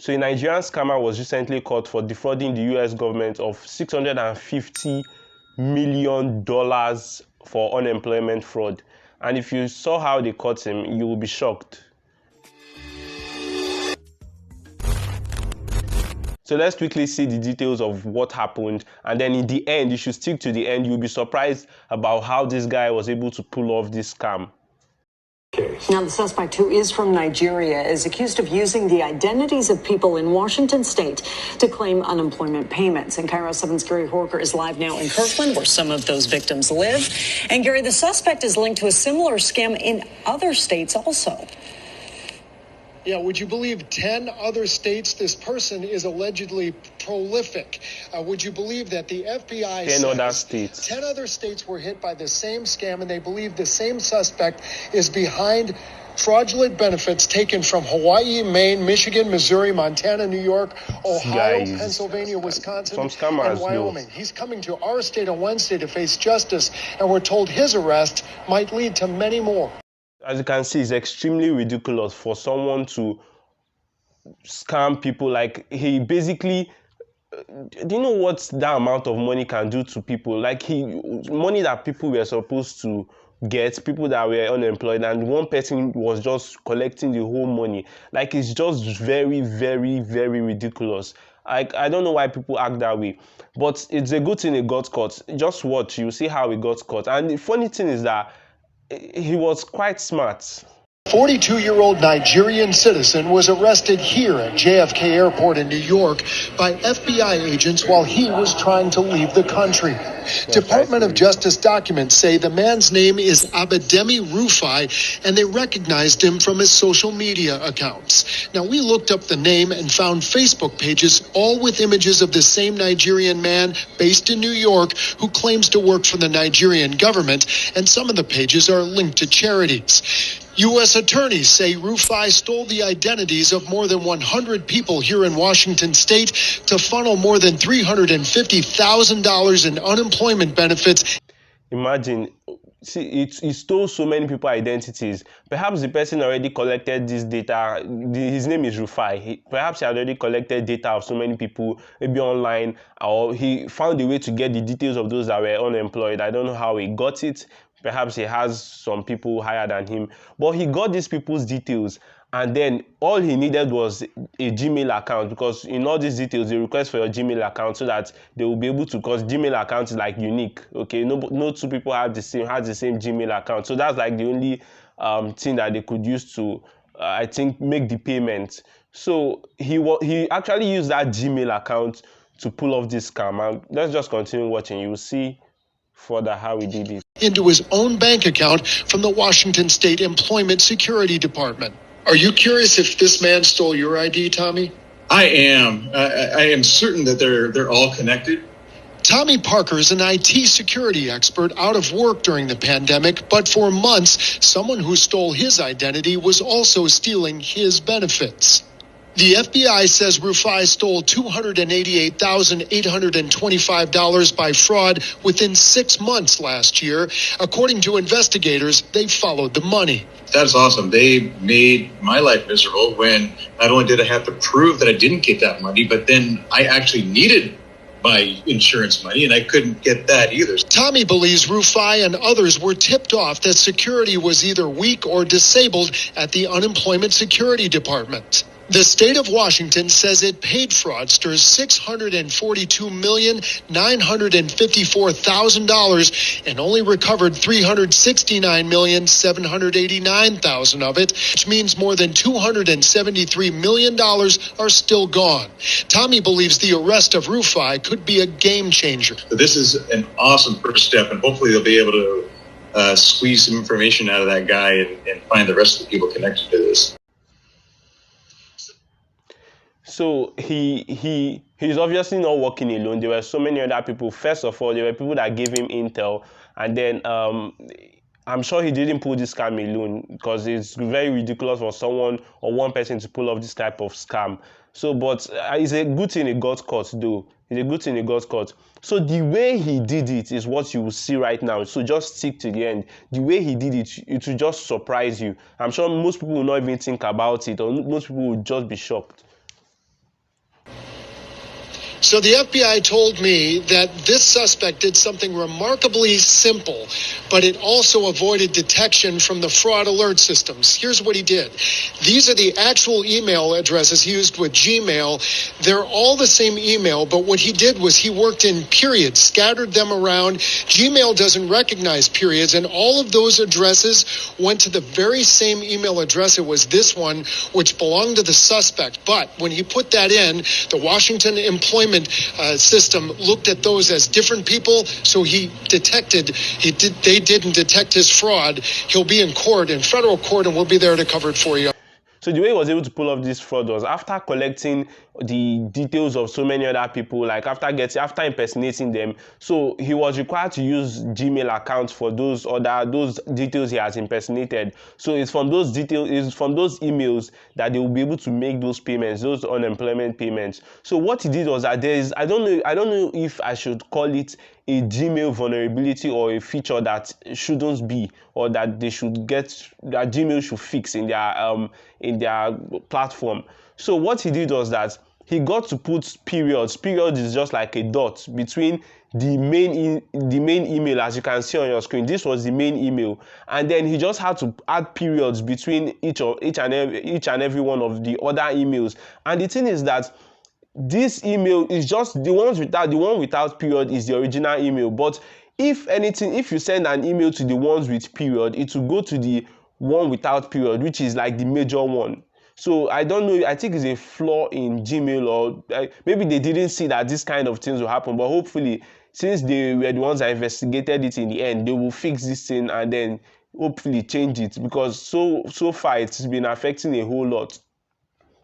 So a Nigerian scammer was recently caught for defrauding the US government of $650 million for unemployment fraud. And if you saw how they caught him, you will be shocked. So let's quickly see the details of what happened, and then in the end, you should stick to the end. You'll be surprised about how this guy was able to pull off this scam. Now, the suspect, who is from Nigeria, is accused of using the identities of people in Washington State to claim unemployment payments. And Cairo 7's Gary Horker is live now in Kirkland, where some of those victims live. And Gary, the suspect is linked to a similar scam in other states also. Yeah, would you believe 10 other states this person is allegedly prolific? Would you believe that the FBI 10 other states. 10 other states were hit by the same scam, and they believe the same suspect is behind fraudulent benefits taken from Hawaii, Maine, Michigan, Missouri, Montana, New York, Ohio, Pennsylvania, Wisconsin, and Wyoming. He's coming to our state on Wednesday to face justice, and we're told his arrest might lead to many more. As you can see, it's extremely ridiculous for someone to scam people. Like, he basically, do you know what that amount of money can do to people? Like, money that people were supposed to get, people that were unemployed, and one person was just collecting the whole money. Like, it's just very, very, very ridiculous. I don't know why people act that way, but it's a good thing it got caught. Just watch, you see how it got caught. And the funny thing is that he was quite smart. 42-year-old Nigerian citizen was arrested here at JFK Airport in New York by FBI agents while he was trying to leave the country. Department of Justice documents say the man's name is Abidemi Rufai, and they recognized him from his social media accounts. Now, we looked up the name and found Facebook pages, all with images of the same Nigerian man based in New York who claims to work for the Nigerian government, and some of the pages are linked to charities. U.S. attorneys say Rufai stole the identities of more than 100 people here in Washington State to funnel more than $350,000 in unemployment benefits. Imagine, see, he stole so many people's identities. Perhaps the person already collected this data. His name is Rufai. Perhaps he had already collected data of so many people, maybe online, or he found a way to get the details of those that were unemployed. I don't know how he got it. Perhaps he has some people higher than him, but he got these people's details, and then all he needed was a Gmail account, because in all these details they request for your Gmail account so that they will be able to, because Gmail account is like unique. Okay, no two people have the same Gmail account, so that's like the only thing that they could use to I think make the payment. So he actually used that Gmail account to pull off this scam. And let's just continue watching. You will see further how he did it. Into his own bank account from the Washington State Employment Security Department. Are you curious if this man stole your ID, Tommy? I am. I am certain that they're all connected. Tommy Parker is an IT security expert out of work during the pandemic, but for months, someone who stole his identity was also stealing his benefits. The FBI says Rufai stole $288,825 by fraud within 6 months last year. According to investigators, they followed the money. That's awesome. They made my life miserable when not only did I have to prove that I didn't get that money, but then I actually needed my insurance money, and I couldn't get that either. Tommy believes Rufai and others were tipped off that security was either weak or disabled at the Unemployment Security Department. The state of Washington says it paid fraudsters $642,954,000 and only recovered $369,789,000 of it, which means more than $273 million are still gone. Tommy believes the arrest of Rufai could be a game changer. So this is an awesome first step, and hopefully they'll be able to squeeze some information out of that guy and find the rest of the people connected to this. So he's obviously not working alone. There were so many other people. First of all, there were people that gave him intel, and then I'm sure he didn't pull this scam alone, because it's very ridiculous for someone or one person to pull off this type of scam. So, but it's a good thing it got caught, though. It's a good thing it got caught. So the way he did it is what you will see right now. So just stick to the end. The way he did it, it will just surprise you. I'm sure most people will not even think about it, or most people will just be shocked. So the FBI told me that this suspect did something remarkably simple, but it also avoided detection from the fraud alert systems. Here's what he did. These are the actual email addresses he used with Gmail. They're all the same email, but what he did was he worked in periods, scattered them around. Gmail doesn't recognize periods, and all of those addresses went to the very same email address. It was this one, which belonged to the suspect. But when he put that in, the Washington employment system looked at those as different people, so they didn't detect his fraud. He'll be in court, in federal court, and we'll be there to cover it for you. So the way he was able to pull off this fraud was after collecting the details of so many other people, like after impersonating them. So he was required to use Gmail accounts for those details he has impersonated. So it's from those emails that they will be able to make those payments, those unemployment payments. So what he did was that I don't know if I should call it a Gmail vulnerability or a feature that shouldn't be, or that they should get, that Gmail should fix in their platform. So what he did was that he got to put periods. Period is just like a dot between the main email, as you can see on your screen. This was the main email, and then he just had to add periods between each and every one of the other emails. And the thing is that this email is just the one without period is the original email. But if anything, if you send an email to the ones with period, it will go to the one without period, which is like the major one. So I don't know, I think it's a flaw in Gmail, or maybe they didn't see that this kind of things will happen. But hopefully, since they were the ones that investigated it in the end, they will fix this thing and then hopefully change it, because so far it's been affecting a whole lot.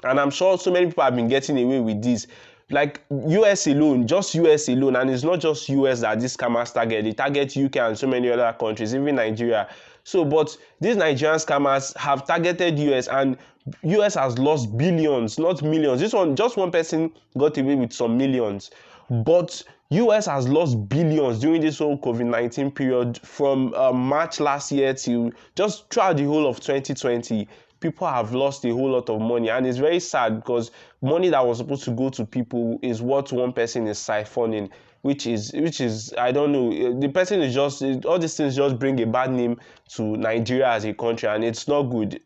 And I'm sure so many people have been getting away with this. Like US alone, just US alone, and it's not just US that these scammers target. They target UK and so many other countries, even Nigeria. So, but these Nigerian scammers have targeted US, and US has lost billions, not millions. Just one person got away with some millions. But US has lost billions during this whole COVID-19 period, from March last year to just throughout the whole of 2020. People have lost a whole lot of money, and it's very sad because money that was supposed to go to people is what one person is siphoning, which is I don't know. The person is just, all these things just bring a bad name to Nigeria as a country, and it's not good.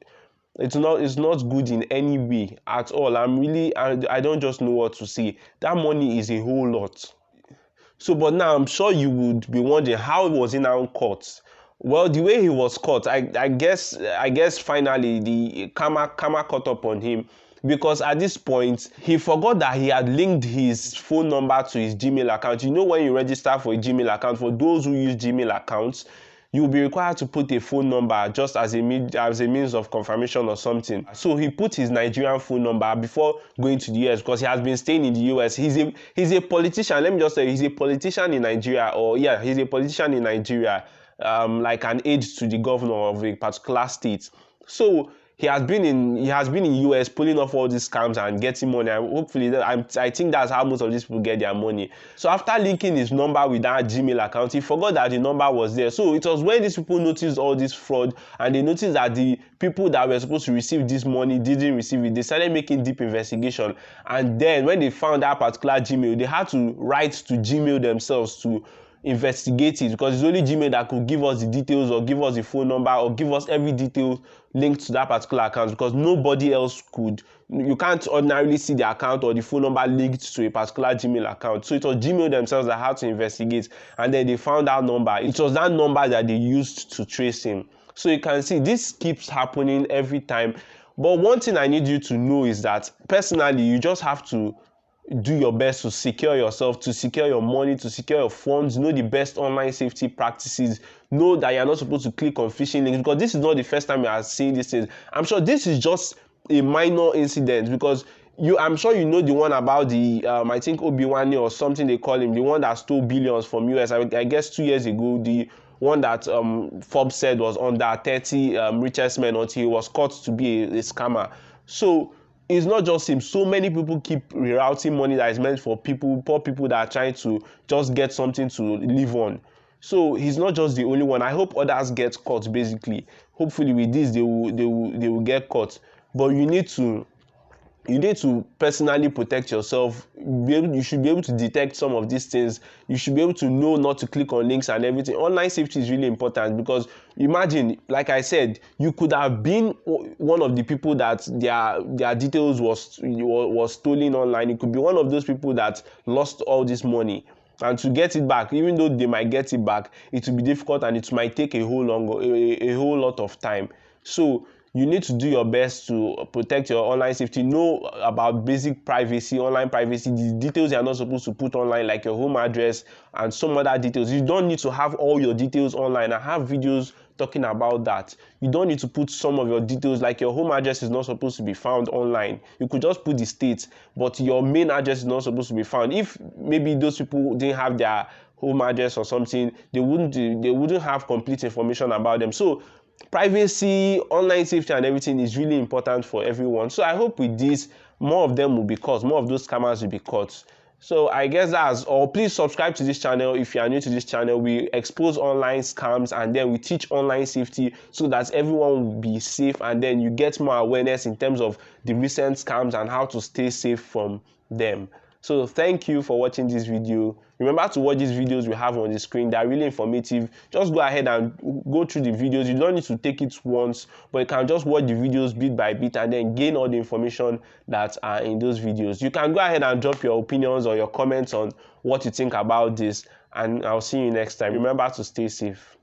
It's not good in any way at all. I don't just know what to say. That money is a whole lot. So, but now I'm sure you would be wondering, how was he now caught? Well, the way he was caught, I guess finally the karma caught up on him, because at this point he forgot that he had linked his phone number to his Gmail account. You know, when you register for a Gmail account, for those who use Gmail accounts, you'll be required to put a phone number just as a means of confirmation or something. So he put his Nigerian phone number before going to the US, because he has been staying in the US. He's a politician. Let me just say, he's a politician in Nigeria, he's a politician in Nigeria. Like an aide to the governor of a particular state. So he has been in US pulling off all these scams and getting money. And hopefully, I think that's how most of these people get their money. So after linking his number with that Gmail account, he forgot that the number was there. So it was when these people noticed all this fraud, and they noticed that the people that were supposed to receive this money didn't receive it. They started making deep investigation, and then when they found that particular Gmail, they had to write to Gmail themselves to investigate it, because it's only Gmail that could give us the details, or give us the phone number, or give us every detail linked to that particular account, because nobody else could. You can't ordinarily see the account or the phone number linked to a particular Gmail account. So it was Gmail themselves that had to investigate, and then they found that number. It was that number that they used to trace him. So you can see this keeps happening every time. But one thing I need you to know is that personally, you just have to do your best to secure yourself, to secure your money, to secure your funds. Know the best online safety practices. Know that you're not supposed to click on phishing links, because this is not the first time you are seeing these things. I'm sure this is just a minor incident, because I'm sure you know the one about the I think Obiwani or something they call him, the one that stole billions from US. I guess 2 years ago, the one that Forbes said was under 30 richest men, until he was caught to be a scammer. So it's not just him. So many people keep rerouting money that is meant for poor people that are trying to just get something to live on. So he's not just the only one. I hope others get caught, basically. Hopefully with this they will get caught. But you need to personally protect yourself. you should be able to detect some of these things. You should be able to know not to click on links and everything. Online safety is really important, because imagine, like I said, you could have been one of the people that their details was stolen online. You could be one of those people that lost all this money, and to get it back, even though they might get it back, it will be difficult and it might take a whole lot of time. So you need to do your best to protect your online safety. Know about basic privacy, online privacy, the details you are not supposed to put online, like your home address and some other details. You don't need to have all your details online. I have videos talking about that. You don't need to put some of your details, like your home address is not supposed to be found online. You could just put the state, but your main address is not supposed to be found. If maybe those people didn't have their home address or something, they wouldn't have complete information about them. So privacy, online safety and everything is really important for everyone. So I hope with this, more of them will be caught, more of those scammers will be caught. So I guess that's all. Please subscribe to this channel if you are new to this channel. We expose online scams and then we teach online safety so that everyone will be safe, and then you get more awareness in terms of the recent scams and how to stay safe from them. So thank you for watching this video. Remember to watch these videos we have on the screen. They are really informative. Just go ahead and go through the videos. You don't need to take it once, but you can just watch the videos bit by bit and then gain all the information that are in those videos. You can go ahead and drop your opinions or your comments on what you think about this, and I'll see you next time. Remember to stay safe.